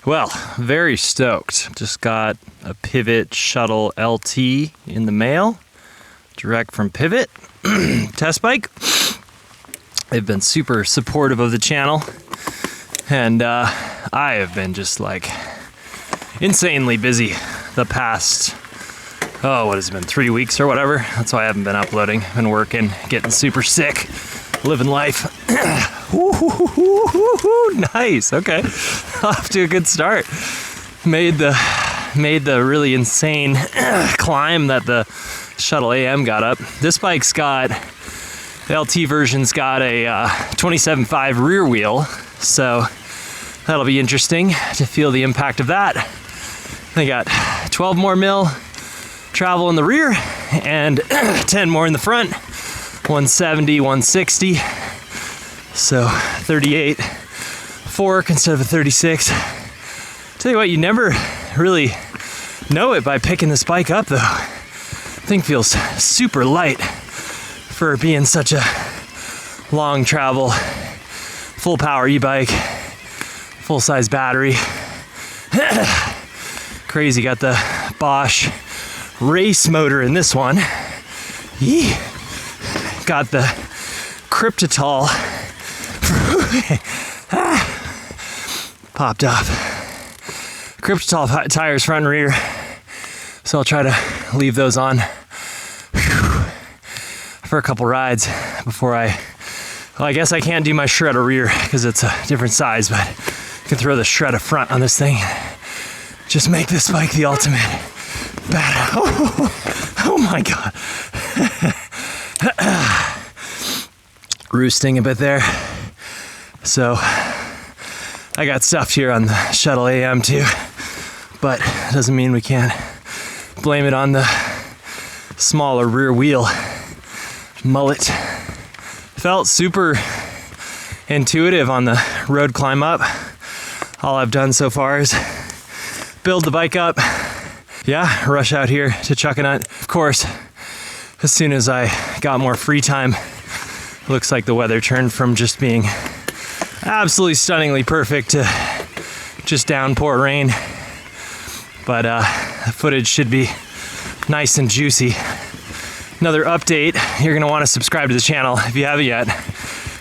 Well, very stoked. Just got a Pivot Shuttle LT in the mail, direct from Pivot. Test bike. They've been super supportive of the channel, and I have been just like insanely busy the past, what has it been, 3 weeks or whatever. That's why I haven't been uploading. Been working, getting super sick, living life. Nice. Okay, off to a good start. Made the really insane climb that the Shuttle AM got up. This bike's got, the LT version's got a 27.5 rear wheel, so that'll be interesting to feel the impact of that. They got 12 more mil travel in the rear and 10 more in the front. 170, 160. So 38 fork instead of a 36. Tell you what, you never really know it by picking this bike up though. Thing feels super light for being such a long travel, full power e-bike, full size battery. Crazy, got the Bosch race motor in this one. Yee. Got the Cryptotol popped off. Cryptotol tires front and rear, so I'll try to leave those on for a couple rides before I guess I can't do my shredder rear because it's a different size, but I can throw the shredder front on this thing. Just make this bike the ultimate bad. Oh my god. Roosting a bit there. So I got stuffed here on the Shuttle AM too, but it doesn't mean we can't blame it on the smaller rear wheel. Mullet. Felt super intuitive on the road climb up. All I've done so far is build the bike up. Yeah, rush out here to Chuckanut. Of course, as soon as I got more free time, looks like the weather turned from just being absolutely stunningly perfect to just downpour rain. But the footage should be nice and juicy. Another update, you're gonna wanna subscribe to the channel if you haven't yet,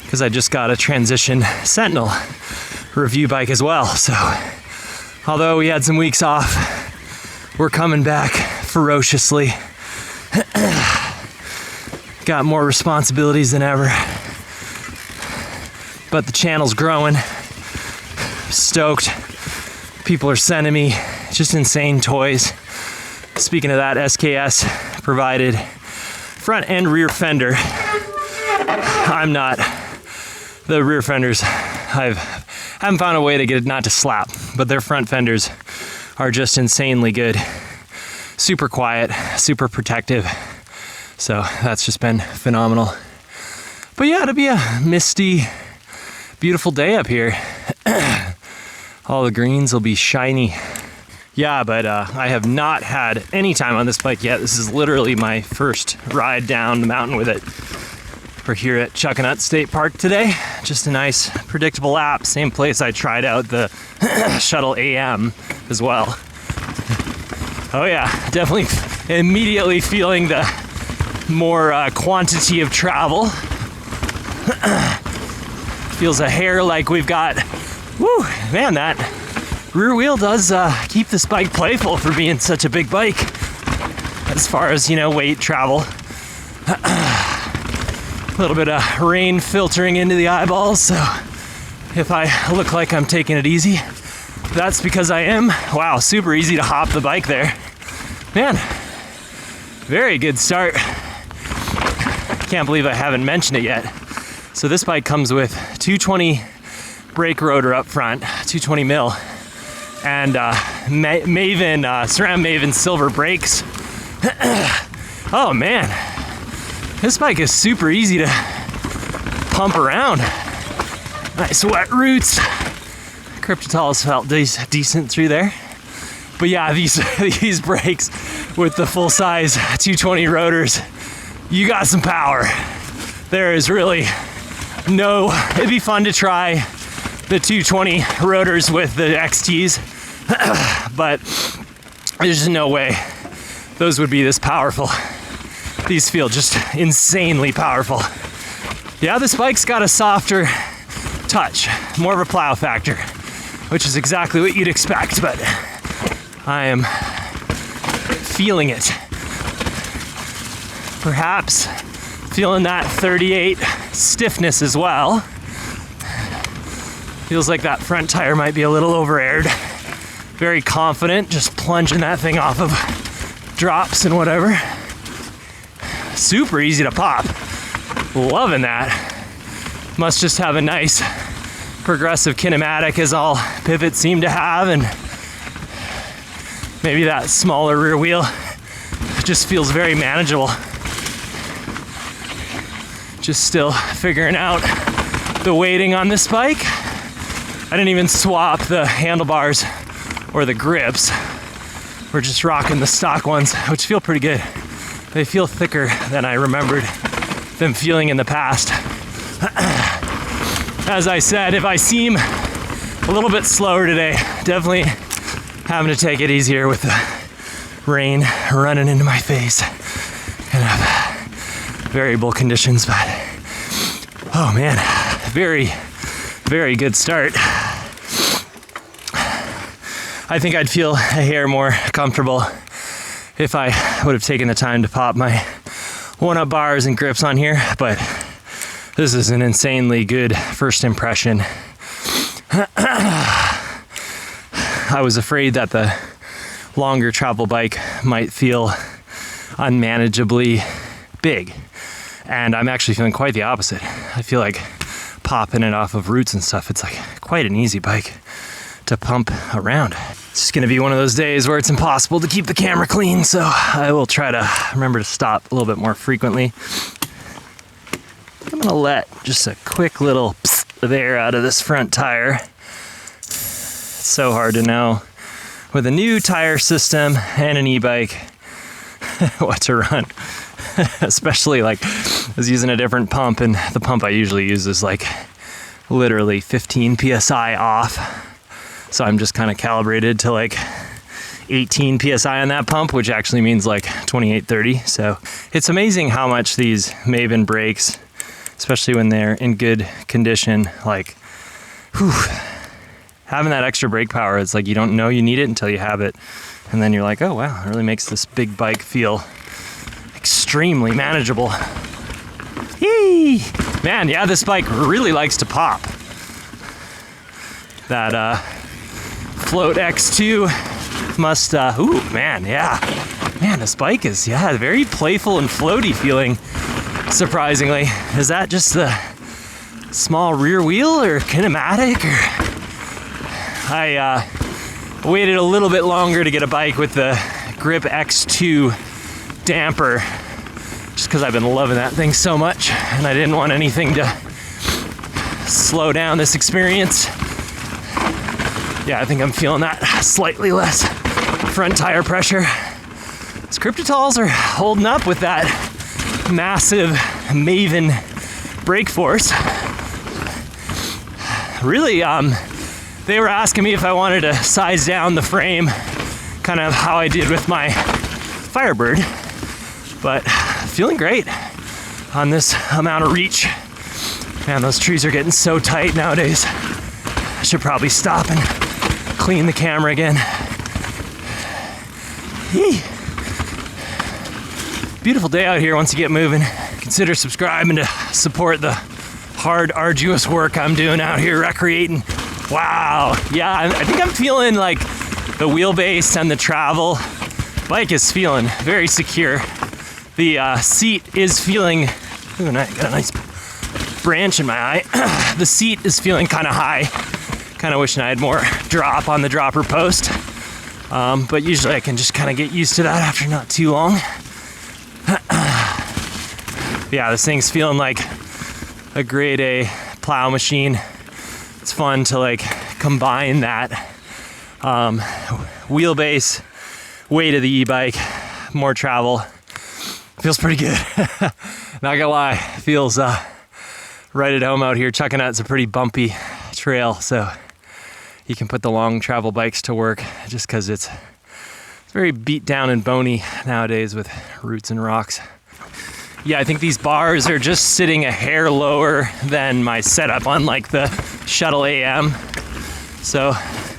because I just got a Transition Sentinel review bike as well. So although we had some weeks off, we're coming back ferociously. Got more responsibilities than ever, but the channel's growing. Stoked. People are sending me just insane toys. Speaking of that, SKS provided front and rear fender. I'm not. The rear fenders, haven't found a way to get it not to slap, but their front fenders are just insanely good. Super quiet, super protective. So that's just been phenomenal. But yeah, it'll be a misty, beautiful day up here. All the greens will be shiny. Yeah, but I have not had any time on this bike yet. This is literally my first ride down the mountain with it. We're here at Chuckanut State Park today. Just a nice, predictable lap. Same place I tried out the Shuttle AM as well. Oh yeah, definitely immediately feeling the more quantity of travel. Feels a hair like we've got, woo, man, that rear wheel does keep this bike playful for being such a big bike. As far as, weight travel. A little bit of rain filtering into the eyeballs, so if I look like I'm taking it easy, that's because I am. Wow, super easy to hop the bike there. Man, very good start. Can't believe I haven't mentioned it yet. So this bike comes with 220 brake rotor up front, 220 mil, and Maven, SRAM Maven silver brakes. Oh man, this bike is super easy to pump around. Nice wet roots. Cryptotol's felt decent through there. But yeah, these brakes with the full size 220 rotors, you got some power. There is really no, it'd be fun to try the 220 rotors with the XTs, but there's just no way those would be this powerful. These feel just insanely powerful. Yeah, this bike's got a softer touch, more of a plow factor, which is exactly what you'd expect, but I am feeling it. Perhaps feeling that 38 stiffness as well. Feels like that front tire might be a little over-aired. Very confident, just plunging that thing off of drops and whatever. Super easy to pop. Loving that. Must just have a nice progressive kinematic, as all pivots seem to have, and maybe that smaller rear wheel just feels very manageable. Just still figuring out the weighting on this bike. I didn't even swap the handlebars or the grips. We're just rocking the stock ones, which feel pretty good. They feel thicker than I remembered them feeling in the past. As I said, if I seem a little bit slower today, definitely having to take it easier with the rain running into my face. Kind of variable conditions, but oh man, very, very good start. I think I'd feel a hair more comfortable if I would have taken the time to pop my one-up bars and grips on here, but this is an insanely good first impression. I was afraid that the longer travel bike might feel unmanageably big, and I'm actually feeling quite the opposite. I feel like popping it off of roots and stuff, it's like quite an easy bike to pump around. It's just gonna be one of those days where it's impossible to keep the camera clean, so I will try to remember to stop a little bit more frequently. I'm gonna let just a quick little psst of air out of this front tire. It's so hard to know with a new tire system and an e-bike what to run. Especially like I was using a different pump, and the pump I usually use is like literally 15 PSI off. So I'm just kind of calibrated to like 18 PSI on that pump, which actually means like 28, 30. So it's amazing how much these Maven brakes, especially when they're in good condition, like, whew, having that extra brake power, it's like you don't know you need it until you have it. And then you're like, oh wow, it really makes this big bike feel extremely manageable. Yee! Man, yeah, this bike really likes to pop. That Float X2 must, ooh, man, yeah. Man, this bike is, yeah, very playful and floaty feeling, surprisingly. Is that just the small rear wheel or kinematic? Or I waited a little bit longer to get a bike with the Grip X2 damper, just because I've been loving that thing so much, and I didn't want anything to slow down this experience. Yeah, I think I'm feeling that slightly less front tire pressure. These Cryptotals are holding up with that massive Maven brake force. Really, they were asking me if I wanted to size down the frame, kind of how I did with my Firebird, but feeling great on this amount of reach. Man, those trees are getting so tight nowadays. I should probably stop and clean the camera again. Yee. Beautiful day out here once you get moving. Consider subscribing to support the hard, arduous work I'm doing out here recreating. Wow, yeah, I think I'm feeling like the wheelbase and the travel bike is feeling very secure. The seat is feeling, ooh, I got a nice branch in my eye. The seat is feeling kind of high. Kind of wishing I had more drop on the dropper post. But usually I can just kind of get used to that after not too long. Yeah, this thing's feeling like a grade A plow machine. It's fun to like combine that wheelbase, weight of the e-bike, more travel. Feels pretty good. Not gonna lie, feels right at home out here. Chucking Out's a pretty bumpy trail, so you can put the long travel bikes to work, just because it's very beat down and bony nowadays with roots and rocks. Yeah, I think these bars are just sitting a hair lower than my setup on like the Shuttle AM. So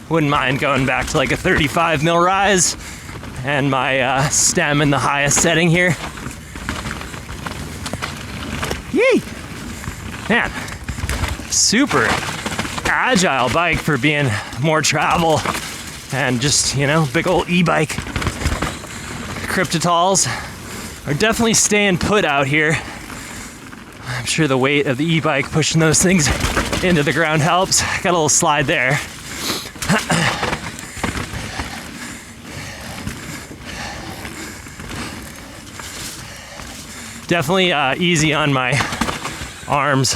wouldn't mind going back to like a 35 mil rise and my stem in the highest setting here. Yee! Man, super agile bike for being more travel and just, you know, big old e-bike. Cryptotals are definitely staying put out here. I'm sure the weight of the e-bike pushing those things into the ground helps. Got a little slide there. Definitely easy on my arms.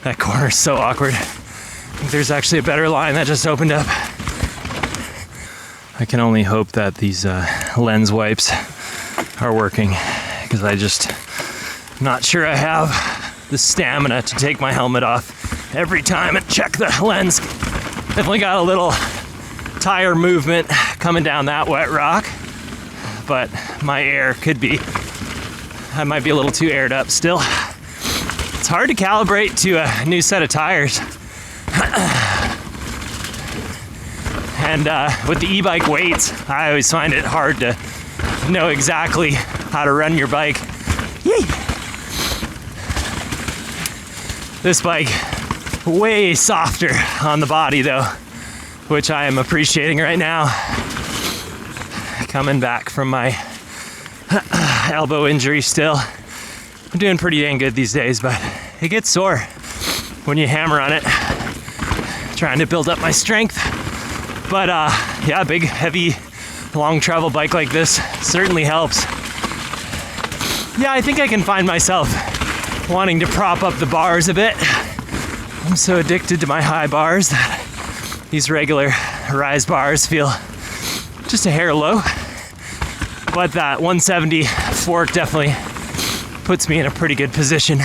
That corner's so awkward. I think there's actually a better line that just opened up. I can only hope that these lens wipes are working, because I just not sure I have the stamina to take my helmet off every time and check the lens. Definitely got a little tire movement coming down that wet rock, but my air could be, I might be a little too aired up still. It's hard to calibrate to a new set of tires. And with the e-bike weights, I always find it hard to know exactly how to run your bike. Yay! This bike, way softer on the body though, which I am appreciating right now. Coming back from my elbow injury still. I'm doing pretty dang good these days, but it gets sore when you hammer on it. Trying to build up my strength. But yeah, big, heavy, long travel bike like this certainly helps. Yeah, I think I can find myself wanting to prop up the bars a bit. I'm so addicted to my high bars that these regular rise bars feel just a hair low. But that 170 fork definitely puts me in a pretty good position.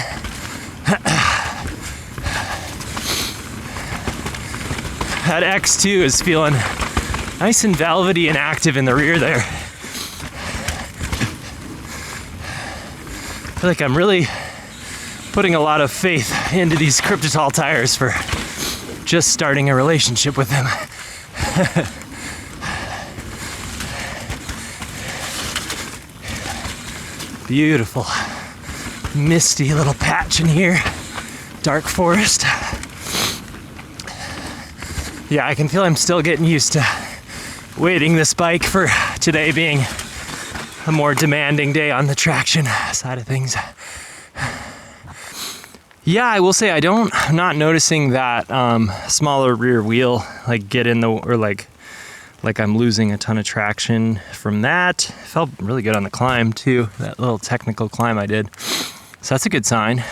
That X2 is feeling nice and velvety and active in the rear there. I feel like I'm really putting a lot of faith into these Cryptotol tires for just starting a relationship with them. Beautiful, misty little patch in here. Dark forest. Yeah, I can feel I'm still getting used to weighting this bike for today being a more demanding day on the traction side of things. Yeah, I will say I'm not noticing that smaller rear wheel like get in the, or like I'm losing a ton of traction from that. Felt really good on the climb too, that little technical climb I did. So that's a good sign.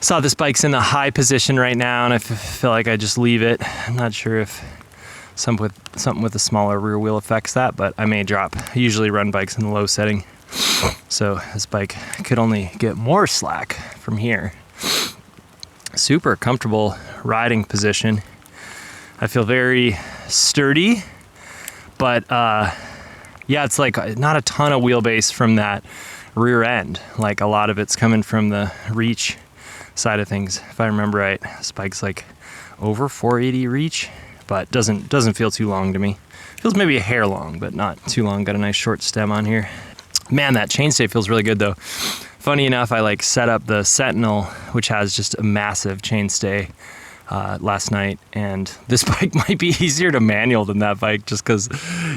Saw this bike's in the high position right now, and I feel like I just leave it. I'm not sure if something with a smaller rear wheel affects that, but I may drop. I usually run bikes in the low setting, so this bike could only get more slack from here. Super comfortable riding position. I feel very sturdy, but yeah, it's like not a ton of wheelbase from that rear end. Like a lot of it's coming from the reach side of things. If I remember right, this bike's like over 480 reach, but doesn't feel too long to me. Feels maybe a hair long, but not too long. Got a nice short stem on here. Man, that chainstay feels really good though. Funny enough, I like set up the Sentinel, which has just a massive chainstay, last night, and this bike might be easier to manual than that bike just because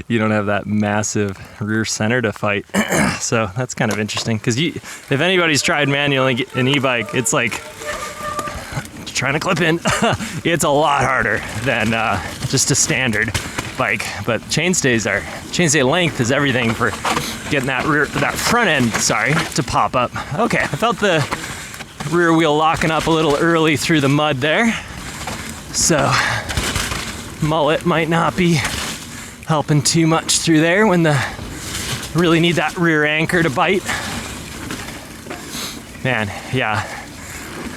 you don't have that massive rear center to fight. So that's kind of interesting, because if anybody's tried manualing an e-bike, it's like trying to clip in. It's a lot harder than just a standard bike, but chainstay length is everything for getting that front end, to pop up. Okay, I felt the rear wheel locking up a little early through the mud there. So mullet might not be helping too much through there when really need that rear anchor to bite. Man, yeah,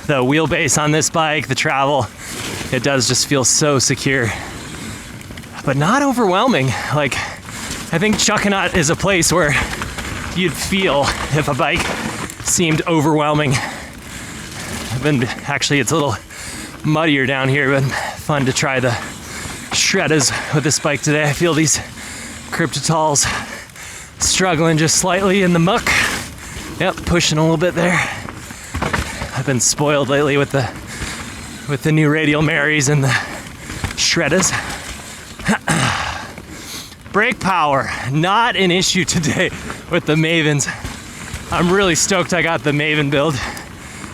the wheelbase on this bike, the travel, it does just feel so secure, but not overwhelming. Like, I think Chuckanut is a place where you'd feel if a bike seemed overwhelming. Actually, it's a little muddier down here, but fun to try the shredders with this bike today. I feel these Cryptotals struggling just slightly in the muck. Yep, pushing a little bit there. I've been spoiled lately with the new radial Marys and the shredders. Brake power, not an issue today with the Mavens. I'm really stoked I got the Maven build.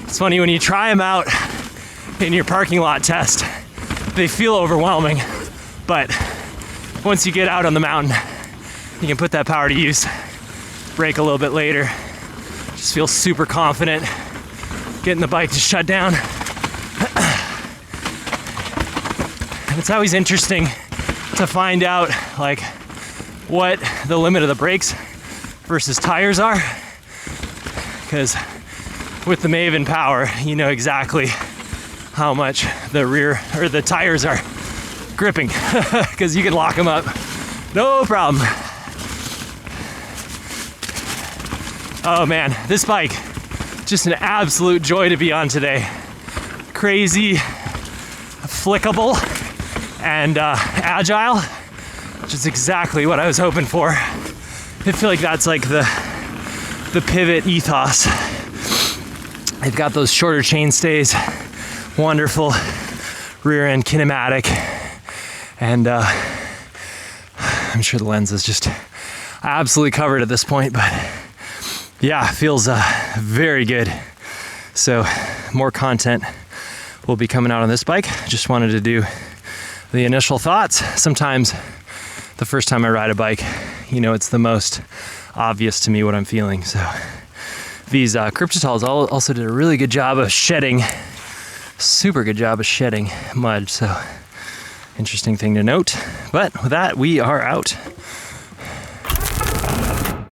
It's funny, when you try them out in your parking lot test, they feel overwhelming, but once you get out on the mountain, you can put that power to use. Brake a little bit later. Just feel super confident getting the bike to shut down. And it's always interesting to find out like what the limit of the brakes versus tires are, because with the Maven power, you know exactly how much the rear or the tires are gripping, because you can lock them up, no problem. Oh man, this bike, just an absolute joy to be on today. Crazy, flickable, and agile, which is exactly what I was hoping for. I feel like that's like the Pivot ethos. They've got those shorter chain stays, wonderful rear end kinematic, and I'm sure the lens is just absolutely covered at this point, but yeah, feels very good. So more content will be coming out on this bike. Just wanted to do the initial thoughts. Sometimes the first time I ride a bike, you know, it's the most obvious to me what I'm feeling. So these Cryptotals also did a really good job of shedding, super good job of shedding mud. So interesting thing to note. But with that, we are out.